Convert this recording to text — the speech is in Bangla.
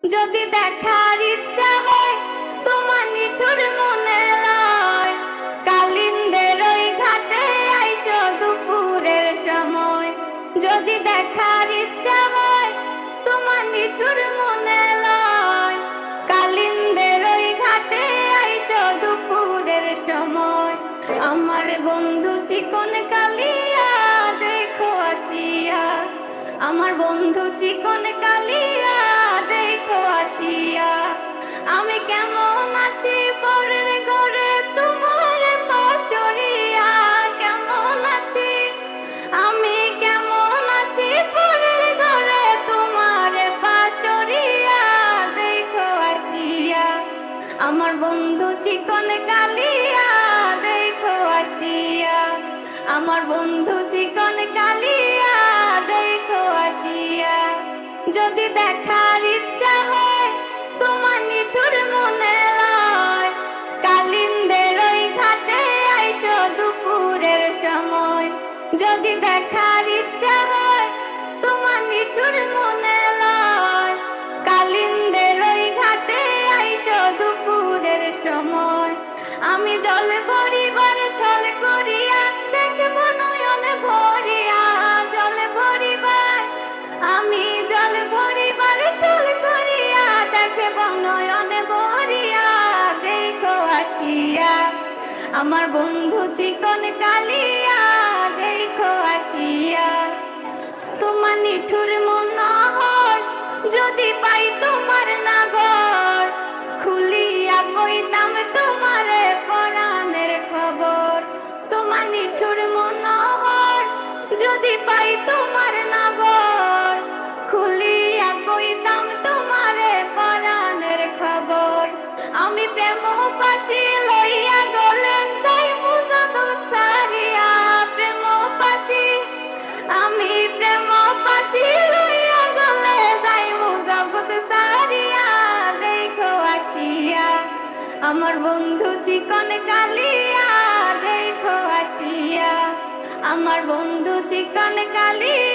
যদি দেখার ইচ্ছা হয় তোমার নিঠুর মনে লয়, কালিন্দের ওই ঘাটে আইসো দুপুরের সময়। যদি দেখার ইচ্ছা হয় তোমার নিঠুর মনে লয়, কালিন্দের ওই ঘাটে আইসো দুপুরের সময়। আমার বন্ধু চিকন কালিয়া দেখো আসিয়া, আমার বন্ধু চিকন কালিয়া দেখো আসিয়া। আমি কেমন আছি পরের ঘরে তোমার পাশরিয়া, কেমন আছি আমি কেমন আছি পরের ঘরে তোমার পাশরিয়া দেখো আসিয়া। আমার বন্ধু চিকন কালিয়া দেখো আসিয়া, আমার বন্ধু চিকন কালিয়া দেখো আসিয়া। যদি দেখার ইচ্ছা হয় তোমার নিঠুর মনে লয়, কালিন্দের ওই ঘাটে আইসো দুপুরের সময়। যদি দেখার ইচ্ছা হয় তোমার নিঠুর মনে লয়, কালিন্দের ওই ঘাটে আইসো দুপুরের সময়। আমি জল ভরিবার ছল করিয়া দেখব নয়ন ভরিয়া, জল ভরিবার আমি জল ভরিবার ছল করিয়া দেখব নয়ন ভরিয়া দেখো আসিয়া। আমার বন্ধু চিকন কালিয়া দেখো আসিয়া। তোমার নিঠুর মনোহর যদি পাই তোমার নাগর, খুলিয়া কইতাম তোমার পরাণের খবর। তোমার নিঠুর মনোহর যদি পাই তোমার নাগর, খুলিয়া কইতাম তোমার পরাণের খবর। আমি প্রেম পাশি লইয়া গলেন তাই মুজা সারিয়া, প্রেম পাশি আমি প্রেম পাশি লইয়া গলে যাইমু জগৎ সারিয়া দেখো আসিয়া। আমার বন্ধু চিকন কালিয়া দেখো আসিয়া, আমার বন্ধু চিকন কালিয়া।